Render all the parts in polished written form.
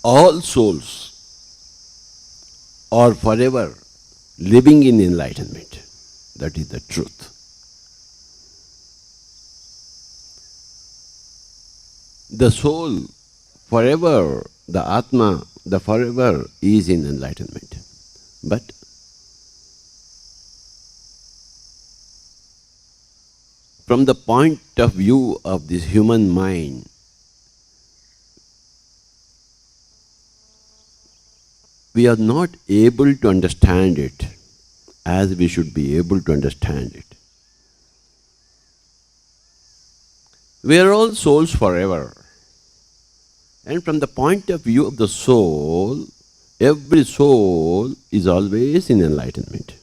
all souls are forever living in enlightenment. That is the truth. The soul forever, the Atma, the forever is in enlightenment. But from the point of view of this human mind, we are not able to understand it as we should be able to understand it. We are all souls forever. And from the point of view of the soul, every soul is always in enlightenment.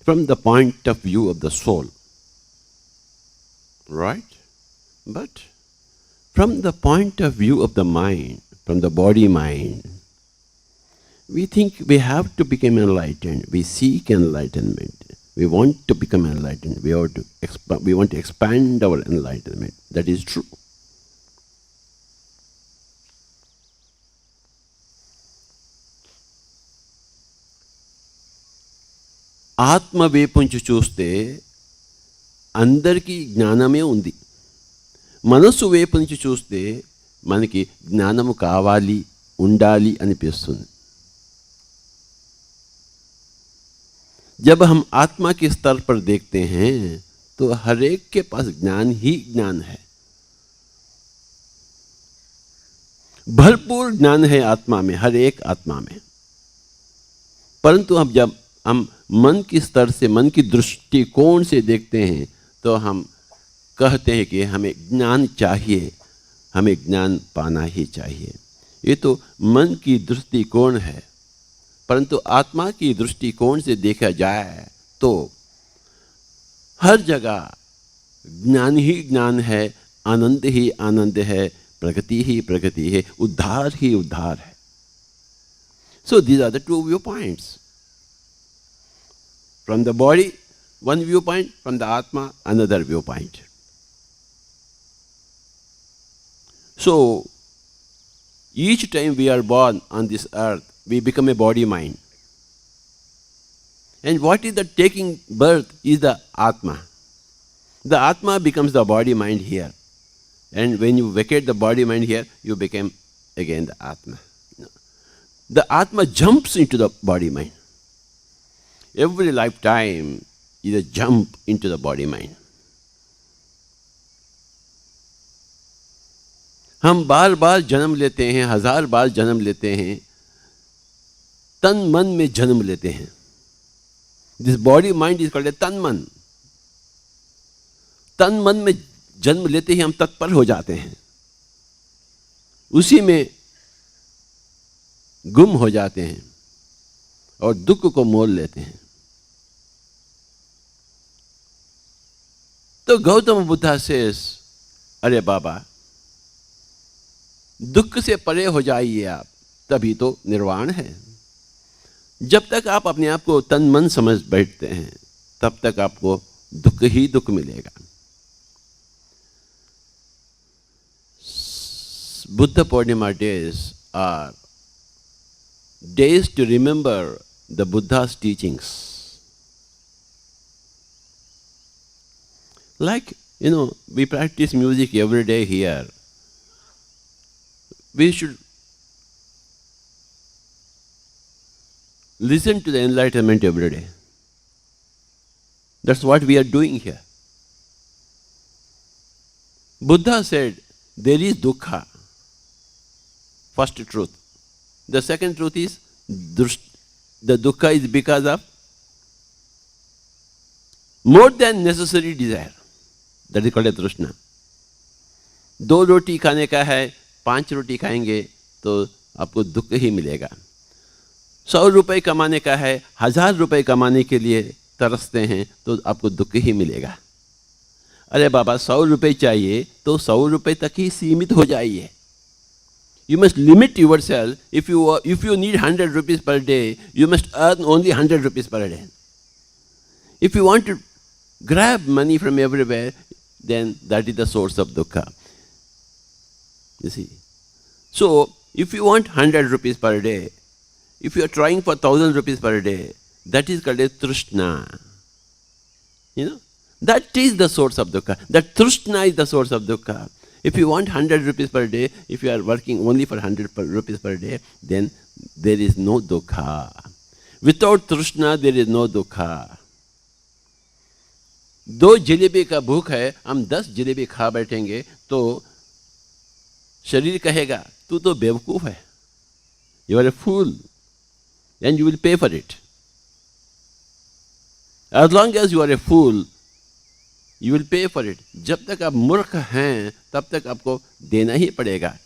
From the point of view of the soul. Right? But from the point of view of the mind, from the body mind, we think we have to become enlightened. We seek enlightenment. We want to become enlightened. We want to expand our enlightenment. That is true. ఆత్మ వైపుంచి చూస్తే అందరికీ జ్ఞానమే ఉంది. మనస్సు వైపు నుంచి చూస్తే మనకి జ్ఞానము కావాలి, ఉండాలి అనిపిస్తుంది. जब हम आत्मा के स्तर पर देखते हैं तो हर एक के पास ज्ञान ही ज्ञान है. भरपूर ज्ञान है आत्मा में, हर एक आत्मा में. परंतु अब जब हम मन की स्तर से, मन की दृष्टिकोण से देखते हैं तो हम कहते हैं कि हमें ज्ञान चाहिए, हमें ज्ञान पाना ही चाहिए. ये तो मन की दृष्टिकोण है. परंतु आत्मा की दृष्टिकोण से देखा जाए तो हर जगह ज्ञान ही ज्ञान है, आनंद ही आनंद है, प्रगति ही प्रगति है, उद्धार ही उद्धार है. So these are the two viewpoints. From the body, one viewpoint, from the Atma, another viewpoint. So, each time we are born on this earth, we become a body mind. And what is the taking birth is the Atma. The Atma becomes the body mind here. And when you vacate the body mind here, you become again the Atma. The Atma jumps into the body mind. Every lifetime is a jump into the body mind. हम बार बार जन्म लेते हैं, 1000 बार जन्म लेते हैं, तन मन में जन्म लेते हैं. This body mind is called a तन मन. तन मन में जन्म लेते ही हम तत्पर हो जाते हैं, उसी में गुम हो जाते हैं और दुख को मोल लेते हैं. तो गौतम बुद्धा से, अरे बाबा दुख से परे हो जाइए आप, तभी तो निर्वाण है. जब तक आप अपने आप को तन मन समझ बैठते हैं तब तक आपको दुख ही दुख मिलेगा. Buddha Purnima days are days to remember the Buddha's teachings. Like, we practice music every day here. We should listen to the enlightenment every day. That's what we are doing here. Buddha said, there is dukkha. First truth. The second truth is, the dukkha is because of more than necessary desire. That is called a trishna. 2 रोटी खाने का है, 5 रोटी खाएंगे तो आपको दुख ही मिलेगा. 100 रुपए कमाने का है, 1000 रुपए कमाने के लिए तरसते हैं तो आपको दुख ही मिलेगा. अरे बाबा 100 रुपए चाहिए तो 100 रुपए तक ही सीमित हो जाइए. You must limit yourself. If you need 100 rupees per day, you must earn only 100 rupees per day. If you want to grab money from everywhere, then that is the source of dukkha. You see. So, if you want 100 rupees per day, if you are trying for 1000 rupees per day, that is called a trishna. You know, that is the source of dukkha. That trishna is the source of dukkha. If you want 100 rupees per day, if you are working only for 100 rupees per day, then there is no dukkha. Without trishna, there is no dukkha. 2 jalebi का भूख है, हम 10 जलेबी खा बैठेंगे तो शरीर कहेगा तू तो बेवकूफ है, you are a fool, and you will pay for it. As long as you are a fool, you will pay for it. जब तक आप मूर्ख हैं तब तक आपको देना ही पड़ेगा.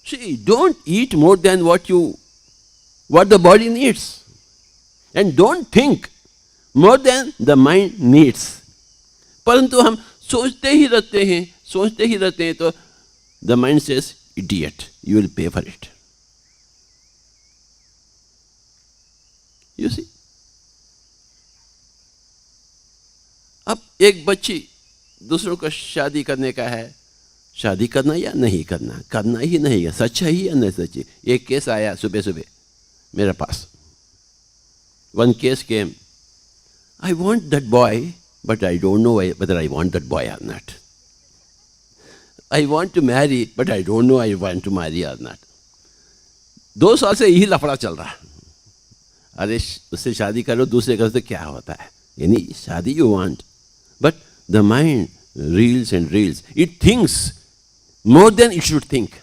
See, don't eat more than what the body needs. And don't think more than the mind needs. परंतु हम सोचते ही रहते हैं तो the mind says, idiot, you will pay for it. You see? अब एक बच्ची दूसरों को शादी करने का है, शादी करना या नहीं करना, करना ही नहीं है, सच है या नहीं सच है. एक केस आया सुबह मेरे पास. One case came, I want that boy, but I don't know whether I want that boy or not. I want to marry, but I don't know I want to marry or not. 2 साल से यही लफड़ा चल रहा. अरे उससे शादी करो, दूसरे घर से क्या होता है? यानी शादी you want, but the mind reels and reels. It thinks more than it should think.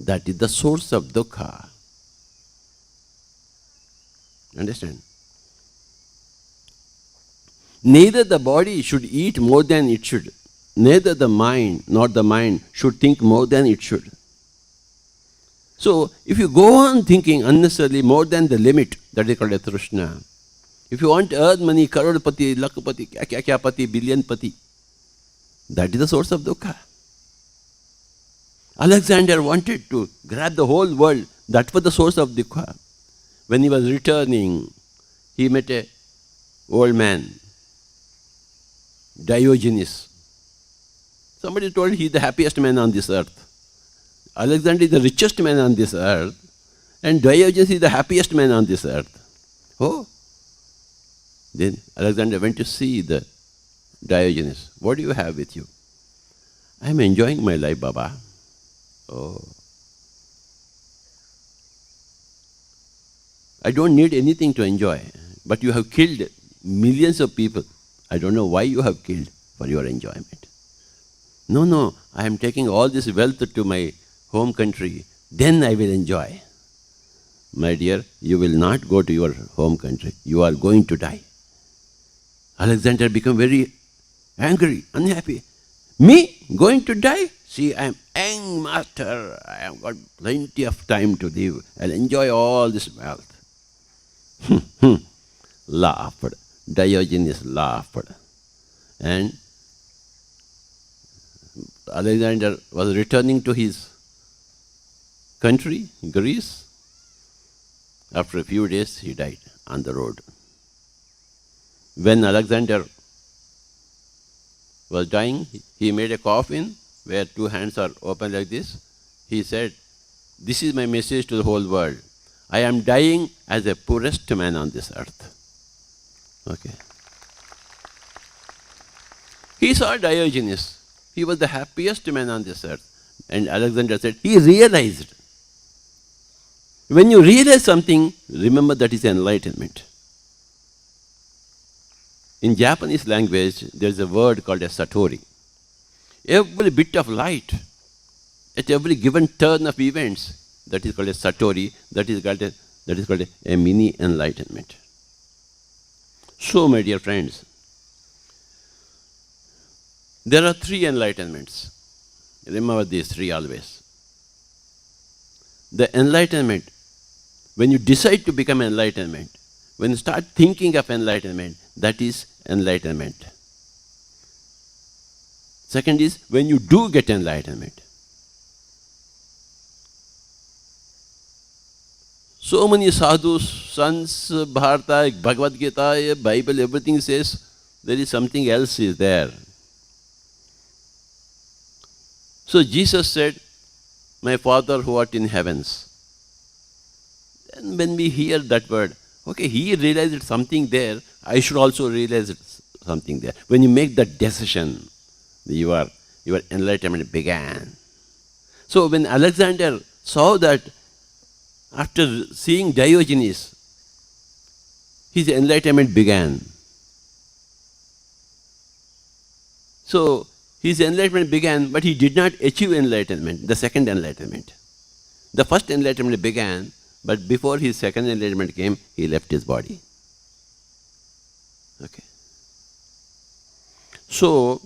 That is the source of dukkha. Understand? Neither the body should eat more than it should. Neither the mind nor the mind should think more than it should. So, if you go on thinking unnecessarily more than the limit, that is called a trishna. If you want to earn money, karodpati, lakpati, kya pati, billion pati, that is the source of dukkha. Alexander wanted to grab the whole world. That was the source of dukkha. When he was returning, he met an old man, Diogenes. Somebody told he is the happiest man on this earth. Alexander is the richest man on this earth, and Diogenes is the happiest man on this earth. Oh! Then Alexander went to see the Diogenes. What do you have with you? I am enjoying my life, Baba. Oh. I don't need anything to enjoy, but you have killed millions of people. I don't know why you have killed for your enjoyment. No, I am taking all this wealth to my home country, then I will enjoy. My dear, you will not go to your home country. You are going to die. Alexander became very angry, unhappy. Me going to die? See, I am young master. I have got plenty of time to live. I'll enjoy all this wealth. Laughed. Diogenes laughed. And Alexander was returning to his country, Greece. After a few days, he died on the road. When Alexander was dying, he made a coffin where 2 hands are open like this. He said, "This is my message to the whole world. I am dying as the poorest man on this earth." Okay. He saw Diogenes. He was the happiest man on this earth. And Alexander said, he realized. When you realize something, remember that is enlightenment. In Japanese language, there is a word called a satori. Every bit of light, at every given turn of events, that is called a satori, that is called a mini enlightenment. So, my dear friends, there are 3 enlightenments. Remember these 3 always. The enlightenment, when you decide to become enlightenment, when you start thinking of enlightenment, that is enlightenment. Second is when you do get enlightenment. So many sadhus, sons, Bharata, Bhagavad Gita, Bible, everything says there is something else is there. So Jesus said, my Father who art in heavens. And when we hear that word, okay, he realized something there, I should also realize something there. When you make that decision, your enlightenment began. So when Alexander saw that, after seeing Diogenes, his enlightenment began. So his enlightenment began, but he did not achieve enlightenment, the second enlightenment. The first enlightenment began, but before his second enlightenment came, he left his body. Okay. So,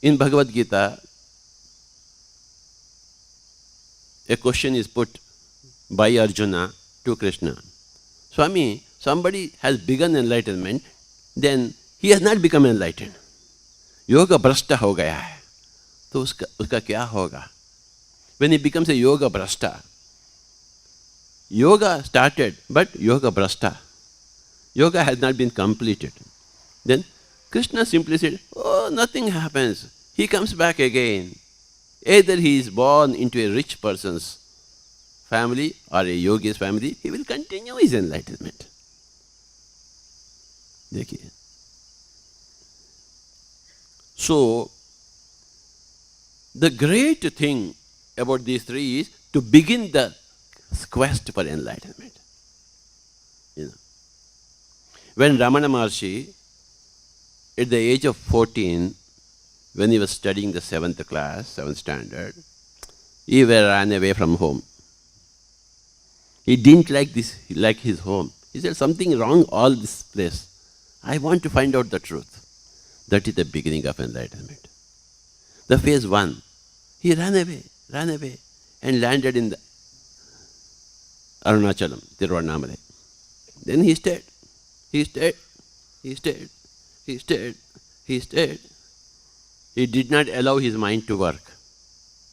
in Bhagavad Gita, a question is put by Arjuna to Krishna. Swami, somebody has begun enlightenment, then he has not become enlightened. Yoga brashta ho gaya hai. तो उसका क्या होगा? When he becomes a yoga brashta, yoga started, but yoga brashta. Yoga has not been completed. Then Krishna simply said, oh, nothing happens. He comes back again. Either he is born into a rich person's family or a yogi's family, he will continue his enlightenment. देखिए. So, the great thing about these three is to begin the quest for enlightenment. You know. When Ramana Maharshi, at the age of 14, when he was studying the 7th class, 7th standard, he ran away from home. He didn't like his home. He said, something wrong all this place. I want to find out the truth. That is the beginning of enlightenment. The phase 1, he ran away, and landed in the Arunachalam, Tiruvannamalai. Then he stayed. He did not allow his mind to work.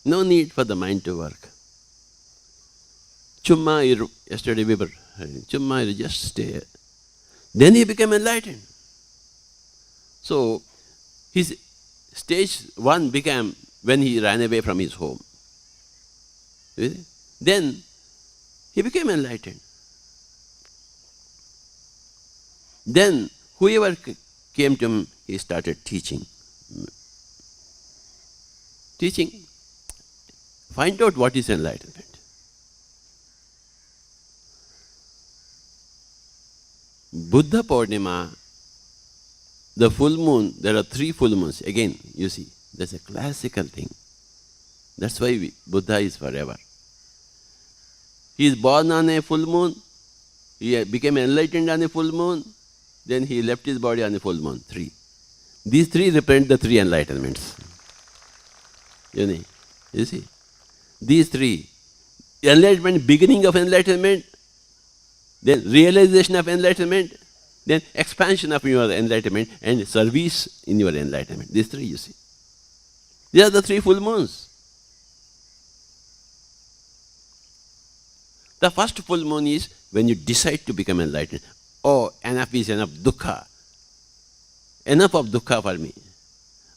No need for the mind to work. Chumma iru, yesterday we were Chumma iru, just stay. Then he became enlightened. So, his stage 1 became when he ran away from his home. Then he became enlightened. Then whoever came to him, he started teaching. Find out what is enlightenment. Buddha Purnima, the full moon, there are 3 full moons. Again, you see, that's a classical thing. That's why Buddha is forever. He is born on a full moon, he became enlightened on a full moon, then he left his body on a full moon, 3. These 3 represent the 3 enlightenments. You see? These 3. Enlightenment, beginning of enlightenment, then realization of enlightenment, then expansion of your enlightenment and service in your enlightenment. These 3 you see. These are the 3 full moons. The first full moon is when you decide to become enlightened. Oh, enough is enough, dukkha. Enough of dukkha for me.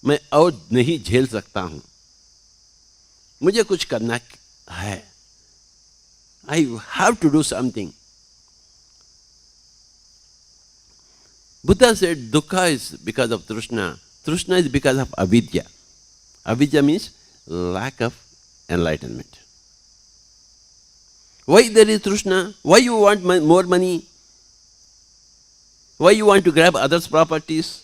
मैं और नहीं झेल सकता हूँ. मुझे कुछ करना है. I have to do something. Buddha said dukkha is because of trishna. Trishna is because of avidya. Avidya means lack of enlightenment. Why there is trishna? Why you want more money? Why you want to grab others' properties?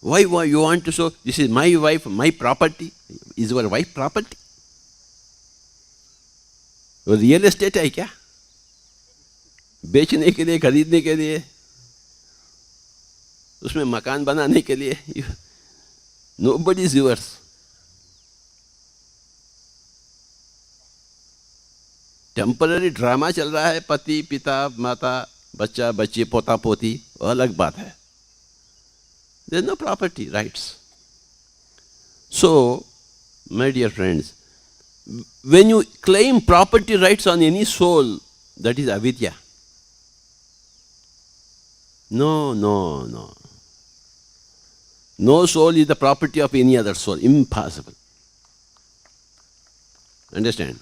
Why you want to show, this is my wife, my property? Is your wife property? वो real estate है क्या? बेचने के लिए, खरीदने के लिए, उसमें मकान बनाने के लिए? Nobody is yours. Temporary drama चल रहा है, पति, पिता, माता, बच्चा, बच्ची, पोता, पोती, वो अलग बात है. There is no property rights. So, my dear friends, when you claim property rights on any soul, that is avidya. No. No soul is the property of any other soul. Impossible. Understand?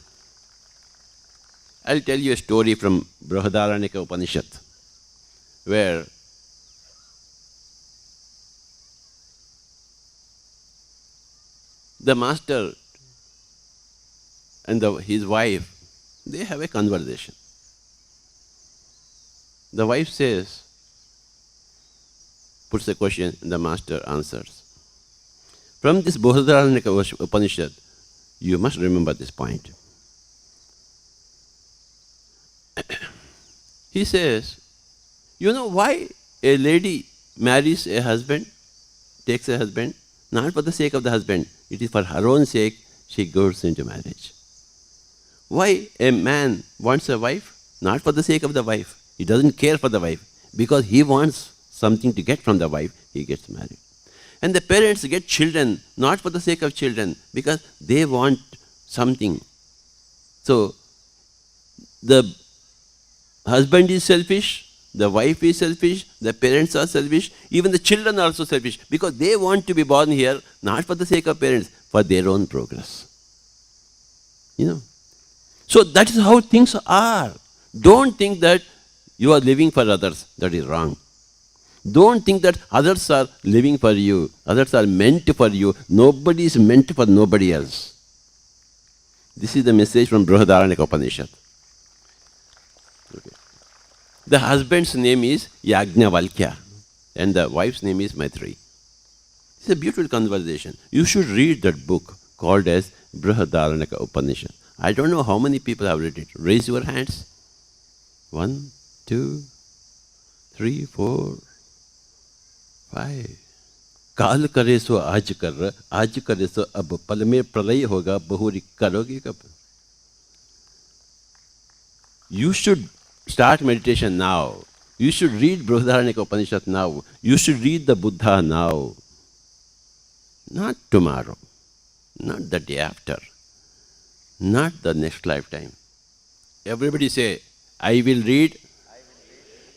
I'll tell you a story from Brihadaranyaka Upanishad, where the master and his wife, they have a conversation. The wife says, puts a question, and the master answers. From this Brihadaranyaka Upanishad, you must remember this point. He says, you know why a lady marries a husband, takes a husband? Not for the sake of the husband, it is for her own sake she goes into marriage. Why a man wants a wife? Not for the sake of the wife. He doesn't care for the wife. Because he wants something to get from the wife, he gets married. And the parents get children, not for the sake of children, because they want something. So, the husband is selfish, the wife is selfish, the parents are selfish, even the children are also selfish, because they want to be born here, not for the sake of parents, for their own progress. You know? So that is how things are. Don't think that you are living for others. That is wrong. Don't think that others are living for you. Others are meant for you. Nobody is meant for nobody else. This is the message from Brihadaranyaka Upanishad. Okay. The husband's name is Yajnavalkya and the wife's name is Maitri. It's a beautiful conversation. You should read that book called as Brihadaranyaka Upanishad. I don't know how many people have read it. Raise your hands. 1, 2, 3, 4, 5. काल करे सो आज कर, आज करे सो अब पल में प्रलय होगा, बहुरी करोगे कब? You should start meditation now. You should read Brihadaranyaka Upanishad now. You should read the Buddha now. Not tomorrow, not the day after, not the next lifetime. Everybody say, I will read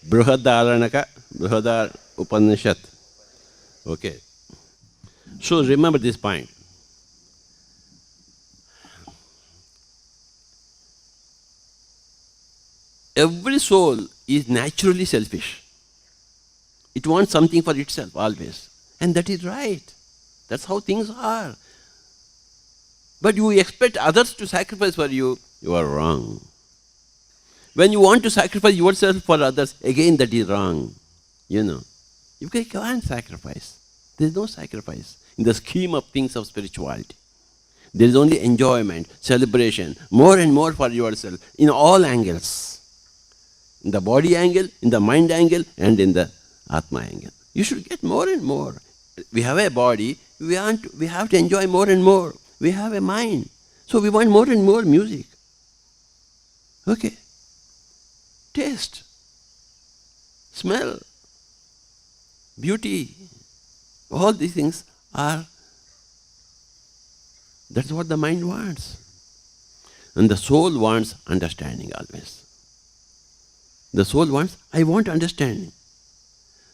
Brihadaranyaka Upanishad. Okay. So remember this point. Every soul is naturally selfish. It wants something for itself always. And that is right. That's how things are. But you expect others to sacrifice for you, you are wrong. When you want to sacrifice yourself for others, again that is wrong. You know, you can't sacrifice. There is no sacrifice in the scheme of things of spirituality. There is only enjoyment, celebration, more and more for yourself in all angles. In the body angle, in the mind angle, and in the Atma angle. You should get more and more. We have a body, we have to enjoy more and more. We have a mind, so we want more and more music. Okay. Taste, smell, beauty, all these things are, that's what the mind wants. And the soul wants understanding always. The soul wants, I want understanding.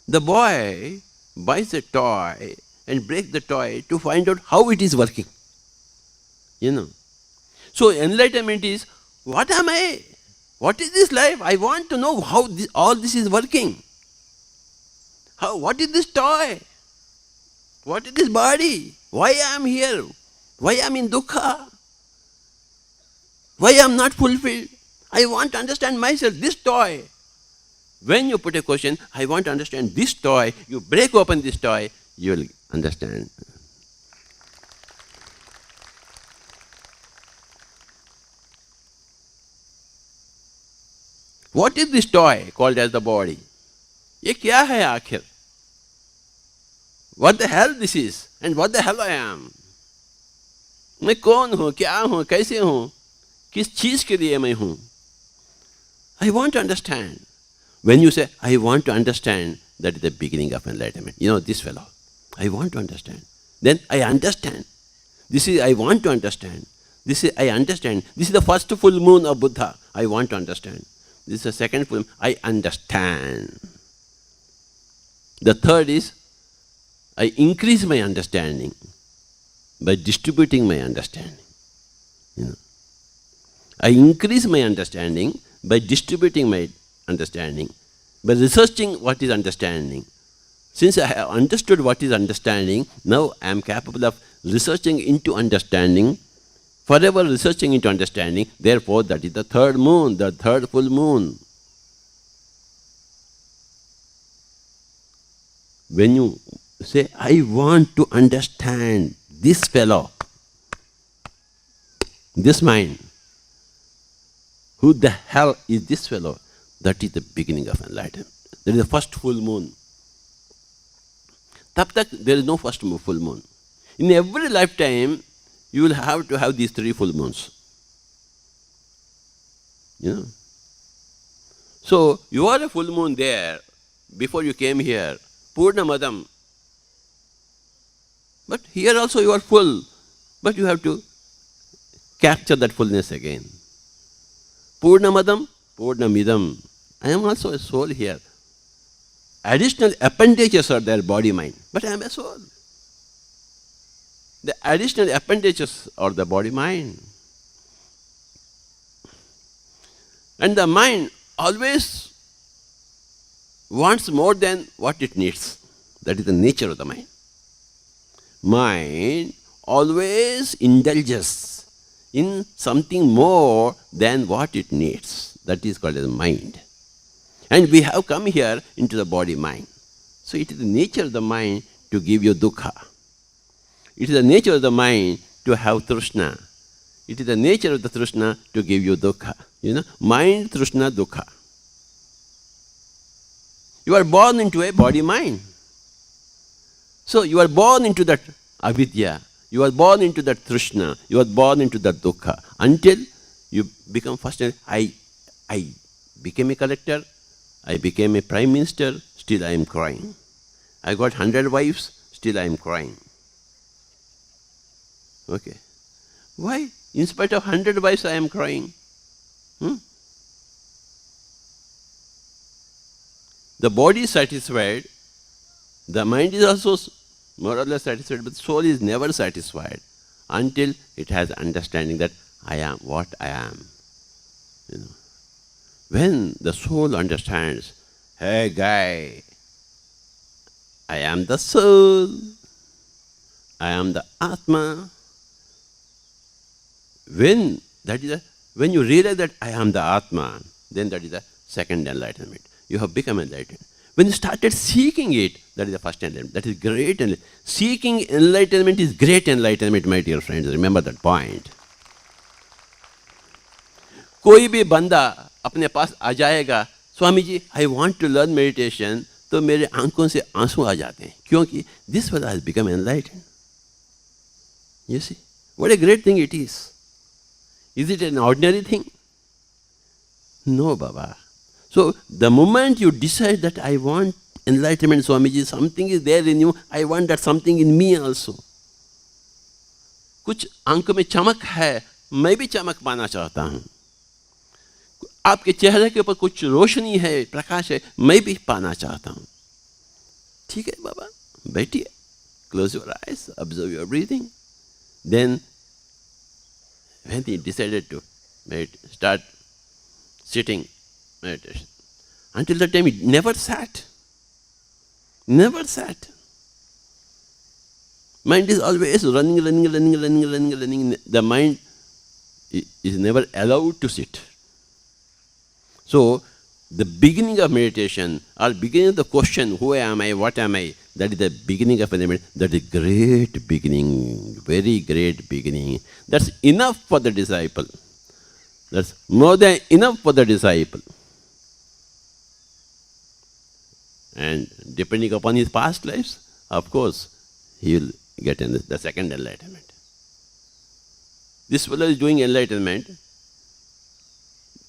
The boy buys a toy and breaks the toy to find out how it is working. You know. So enlightenment is, what am I? What is this life? I want to know how all this is working. What is this toy? What is this body? Why I am here? Why I am in dukkha? Why I am not fulfilled? I want to understand myself, this toy. When you put a question, I want to understand this toy, you break open this toy, you will understand. What is this toy called as the body? ये क्या है आखिर? What the hell this is? And what the hell I am? मैं कौन हूँ, क्या हूँ, कैसे हूँ, किस चीज के लिए मैं हूँ? I want to understand. When you say, I want to understand, that is the beginning of enlightenment. You know, this fellow, I want to understand. Then I understand. This is, I want to understand. This is, I understand. This is the first full moon of Buddha. I want to understand. This is the second full moon. I understand. The third is, I increase my understanding by distributing my understanding. You know, I increase my understanding by distributing my understanding, by researching what is understanding. Since I have understood what is understanding, now I am capable of researching into understanding, forever researching into understanding. Therefore, that is the third moon, the third full moon. When you say, I want to understand this fellow, this mind, who the hell is this fellow? That is the beginning of enlightenment. That is the first full moon. Tab tak there is no first full moon. In every lifetime, you will have to have these 3 full moons. You know? So, you are a full moon there before you came here. Purna Madam. But here also you are full. But you have to capture that fullness again. Purna Madam, Purna Midam. I am also a soul here. Additional appendages are there, body, mind. But I am a soul. The additional appendages are the body, mind. And the mind always wants more than what it needs. That is the nature of the mind. Mind always indulges in something more than what it needs. That is called as mind. And we have come here into the body-mind. So it is the nature of the mind to give you dukkha. It is the nature of the mind to have trishna. It is the nature of the trishna to give you dukkha. You know, mind, trishna, dukkha. You are born into a body-mind. So you are born into that avidya. You are born into that trishna. You are born into that dukkha. Until you become first, I became a collector. I became a prime minister, still I am crying. I got 100 wives, still I am crying. Okay. Why? In spite of 100 wives, I am crying. The body is satisfied, the mind is also more or less satisfied, but soul is never satisfied until it has understanding that I am what I am. You know. When the soul understands, hey guy, I am the soul, I am the Atma. When you realize that I am the Atma, then that is the second enlightenment. You have become enlightened. When you started seeking it, that is the first enlightenment. That is great enlightenment. Seeking enlightenment is great enlightenment, my dear friends. Remember that point. कोई भी बंदा अपने पास आ जाएगा, Swami ji I want to learn meditation, तो मेरे आंखों से आंसू आ जाते हैं, क्योंकि this fellow has become enlightened. You see, what a great thing it is. Is it an ordinary thing? No, Baba. So the moment you decide that I want enlightenment, Swamiji, something is there in you, I want that something in me also. कुछ आंखों में चमक है, मैं भी चमक पाना चाहता हूँ. आपके चेहरे के ऊपर कुछ रोशनी है, प्रकाश है, मैं भी पाना चाहता हूँ. ठीक है बाबा, बैठिए. Close your eyes, observe your breathing. Then, when he decided to start sitting meditation, until that time he never sat. Never sat. Mind is always running. The mind is never allowed to sit. So, the beginning of meditation, or beginning of the question, who am I, what am I, that is the beginning of meditation. That is great beginning, very great beginning. That's enough for the disciple. That's more than enough for the disciple. And depending upon his past lives, of course, he will get in the second enlightenment. This fellow is doing enlightenment.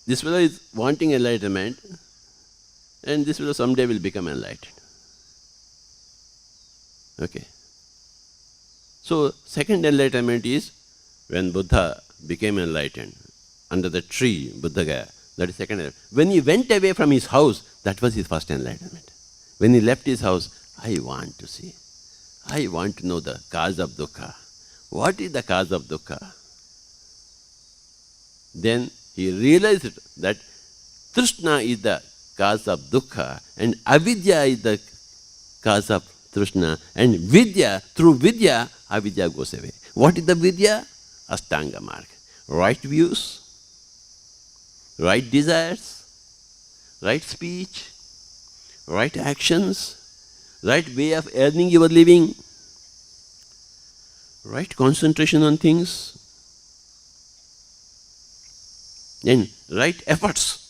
This fellow is wanting enlightenment, and this fellow someday will become enlightened. Okay. So, second enlightenment is when Buddha became enlightened. Under the tree, Buddha Gaya. That is second enlightenment. When he went away from his house, that was his first enlightenment. When he left his house, I want to see. I want to know the cause of dukkha. What is the cause of dukkha? Then he realized that Trishna is the cause of dukkha and avidya is the cause of Trishna, and vidya, through vidya, avidya goes away. What is the vidya? Ashtanga marg. Right views, right desires, right speech, right actions, right way of earning your living, right concentration on things, and right efforts.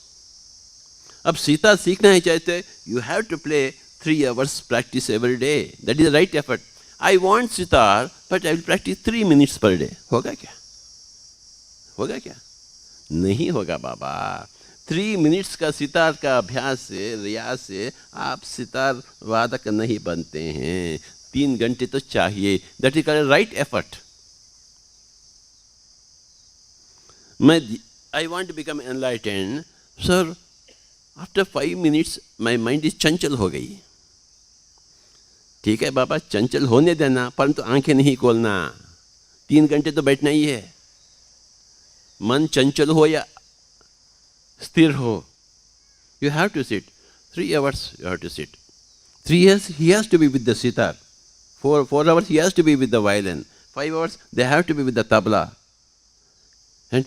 अब सीता सीखना है चाहते, you have to play 3 hours practice every day. That is the right effort. I want sitar, but I will practice 3 minutes per day. होगा क्या? होगा क्या? नहीं होगा बाबा. 3 minutes का सितार का अभ्यास से, रियाज से आप सितार वादक नहीं बनते हैं. 3 घंटे तो चाहिए. That is called right effort. I want to become enlightened. Sir, after 5 minutes my mind is चंचल हो गई. ठीक है बाबा, चंचल होने देना, परंतु आंखें नहीं खोलना. 3 घंटे तो बैठना ही है. मन चंचल हो या स्थिर हो, you have to sit. 3 hours you have to sit. 3 years he has to be with the sitar. 4 hours he has to be with the violin. 5 hours they have to be with the tabla. And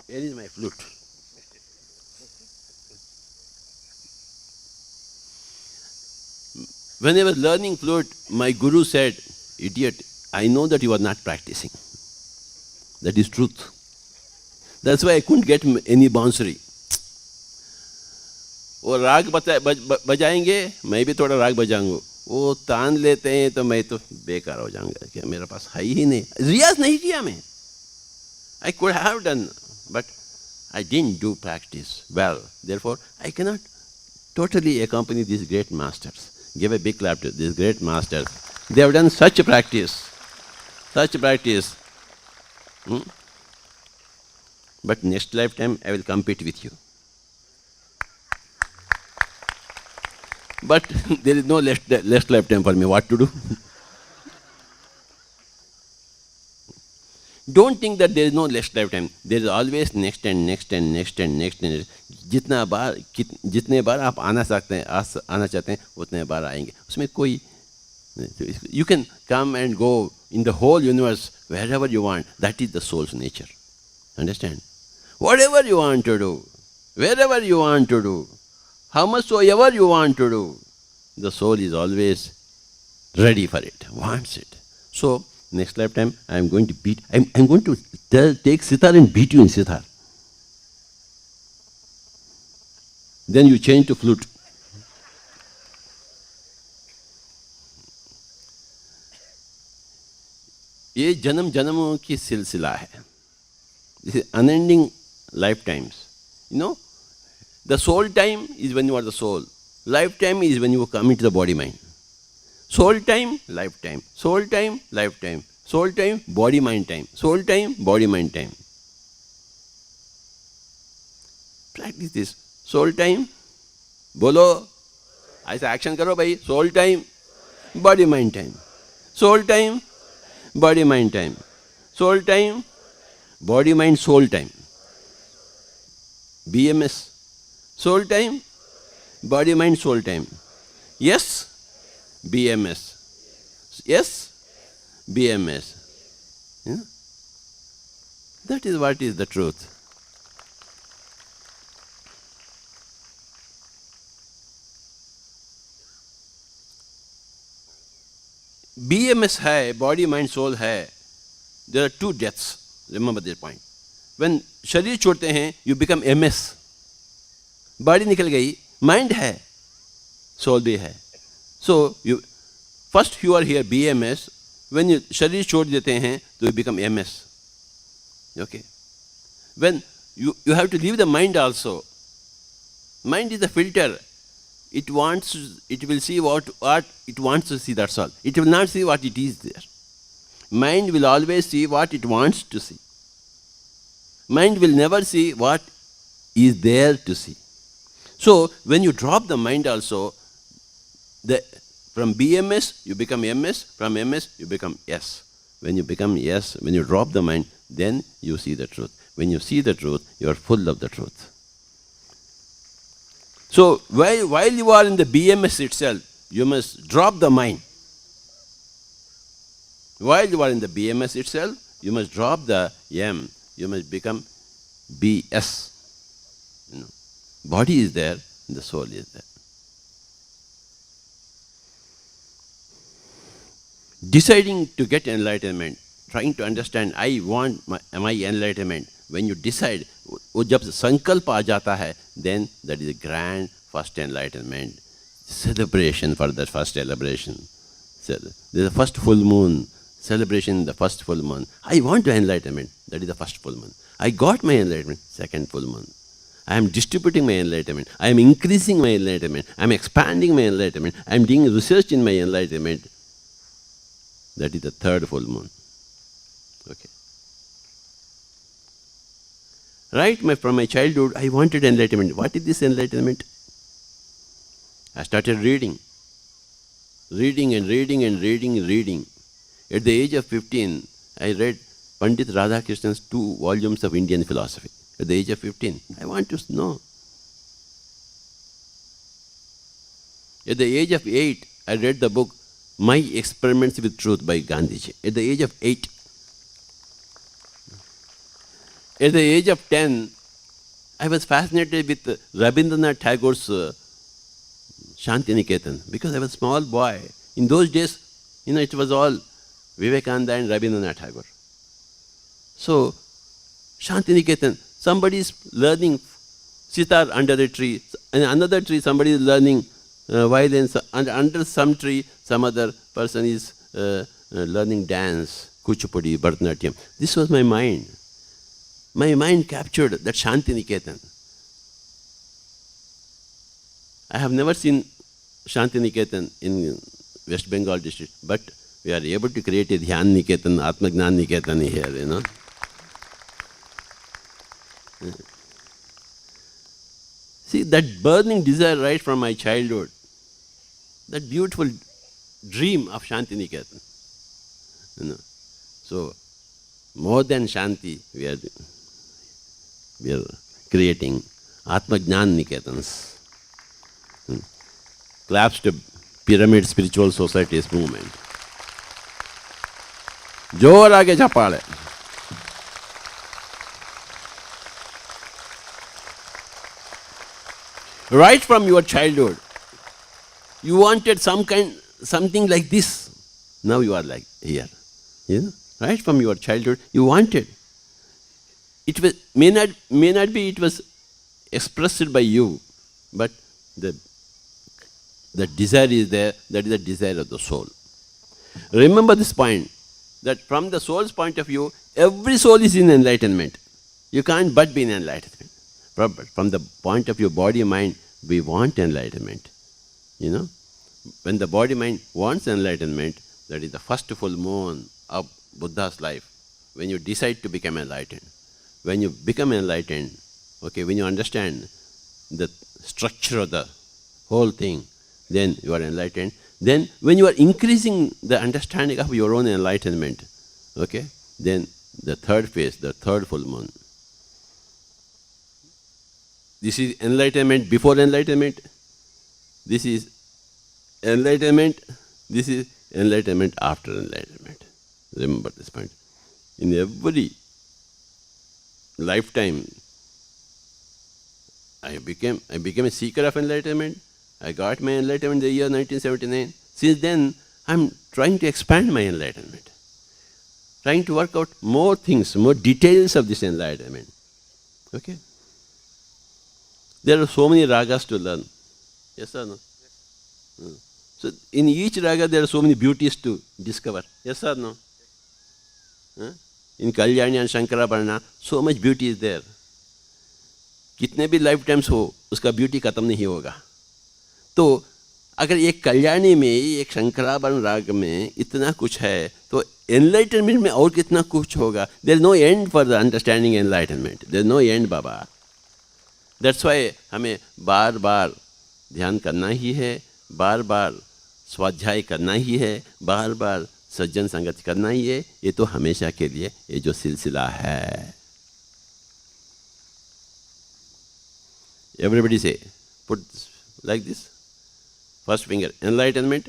where is my flute? When I was learning flute, my guru said, "Idiot, I know that you are not practicing." That is truth. That's why I couldn't get any बांसुरी. वो राग बजाएंगे, मैं भी थोड़ा राग बजाऊंगा. वो तान लेते हैं तो मैं तो बेकार हो जाऊंगा. क्या मेरे पास है ही नहीं. रियाज नहीं किया मैं. I could have done, but I didn't do practice well. Therefore, I cannot totally accompany these great masters. Give a big clap to these great masters. They have done such practice, such practice. But next lifetime I will compete with you. But there is no next lifetime for me. What to do? Don't think that there is no next lifetime. There is always next and next and next and next and next. जितने बार आप आना चाहते हैं उतने बार आएंगे. उसमें कोई, you can come and go in the whole universe wherever you want. That is the soul's nature. Understand? Whatever you want to do, wherever you want to do, how much soever you want to do, the soul is always ready for it, wants it. So next lifetime I am going to beat, I'm going to take sitar and beat you in sitar. Then you change to flute. ये जन्म जन्मों की सिलसिला है. This is unending lifetimes. You know, the soul time is when you are the soul. Lifetime is when you come into the body mind. Soul time, lifetime. Soul time, lifetime. Soul time, body mind time. Soul time, body mind time. Practice this. Soul time, बोलो, ऐसा action करो भाई. Soul time, body mind time. Soul time, body mind time. Soul time, body mind soul time. BMS. Soul time, body mind soul time. Yes, BMS. Yes, BMS. Yeah? That is what is the truth. BMS hai, body, mind, soul hai. There are 2 deaths. Remember this point. When शरीर छोड़ते हैं, you become MS. Body निकल गई, mind है, soul भी है. So first you are here BMS. When you शरीर छोड़ देते हैं, तो you become MS. Okay. When you have to leave the mind also. Mind is the filter. It will see what it wants to see, that's all. It will not see what it is there. Mind will always see what it wants to see. Mind will never see what is there to see. So, when you drop the mind also, the From BMS, you become MS. From MS, you become S. When you become S, when you drop the mind, then you see the truth. When you see the truth, you are full of the truth. So, while you are in the BMS itself, you must drop the mind. While you are in the BMS itself, you must drop the M. You must become BS. You know, body is there, the soul is there. Deciding to get enlightenment, trying to understand, I want my enlightenment. When you decide, वो जब संकल्प आ जाता है, then that is a grand first enlightenment. Celebration for that first celebration. So, there is a first full moon. Celebration the first full moon. I want the enlightenment. That is the first full moon. I got my enlightenment. Second full moon. I am distributing my enlightenment. I am increasing my enlightenment. I am expanding my enlightenment. I am doing research in my enlightenment. That is the third full moon. Okay. Right from my childhood, I wanted enlightenment. What is this enlightenment? I started reading. Reading and reading and reading and reading. At the age of 15, I read Pandit Radhakrishnan's 2 volumes of Indian philosophy. At the age of 15, I want to know. At the age of 8, I read the book My Experiments with Truth by Gandhiji. At the age of 8. At the age of 10, I was fascinated with Rabindranath Tagore's Shantiniketan, because I was a small boy. In those days, it was all Vivekananda and Rabindranath Tagore. So, Shantiniketan, somebody is learning sitar under a tree, and another tree somebody is learning violin, and under some tree some other person is learning dance, Kuchipudi, Bharatanatyam. This was my mind. My mind captured that Shantiniketan. I have never seen Shantiniketan in West Bengal district, but we are able to create a Dhyan Niketan, Atma Gnan Niketan here, See, that burning desire right from my childhood, that beautiful dream of Shantiniketan. So, more than Shanti, we are creating Atma Gnan Niketans. Claps to Pyramid Spiritual Society's movement. जोर आगे झपाड़े. Right from your childhood, you wanted something like this. Now you are like here. Right from your childhood, you wanted. It may not be it was expressed by you, but the desire is there. That is the desire of the soul. Remember this point, that from the soul's point of view, every soul is in enlightenment. You can't but be in enlightenment. From the point of view body mind, we want enlightenment. When the body mind wants enlightenment, that is the first full moon of Buddha's life. When you decide to become enlightened, when you become enlightened, when you understand the structure of the whole thing, then you are enlightened. Then when you are increasing the understanding of your own enlightenment, then the third phase, the third full moon. This is enlightenment before enlightenment. This is enlightenment. This is enlightenment after enlightenment. Remember this point. In every lifetime, I became a seeker of enlightenment. I got my enlightenment in the year 1979. Since then, I'm trying to expand my enlightenment. Trying to work out more things, more details of this enlightenment. There are so many ragas to learn. Yes or no? So in each raga there are so many beauties to discover. Yes or no? In Kalyani and Shankarabharana, so much beauty is there. कितने भी life times हो, उसका beauty खत्म नहीं होगा. तो अगर एक कल्याणी में, एक शंकराभरण राग में इतना कुछ है, तो एनलाइटनमेंट में और कितना कुछ होगा. There is no end for the understanding enlightenment. There is no end बाबा. दैट्स वाई हमें बार बार ध्यान करना ही है, बार बार स्वाध्याय करना ही है, बार बार सज्जन संगत करना ही है, ये तो हमेशा के लिए ये जो सिलसिला है. Everybody say, put like this. First finger, enlightenment.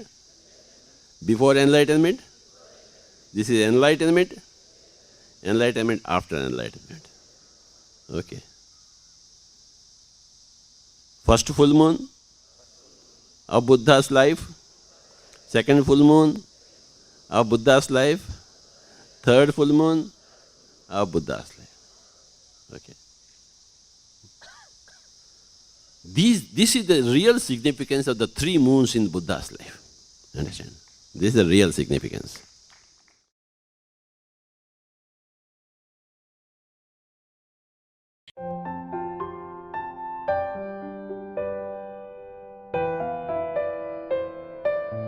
Before enlightenment, this is enlightenment. Enlightenment after enlightenment. Okay. First full moon of Buddha's life. Second full moon of Buddha's life. Third full moon of Buddha's life. Okay. This is the real significance of the 3 moons in Buddha's life. Understand? This is the real significance.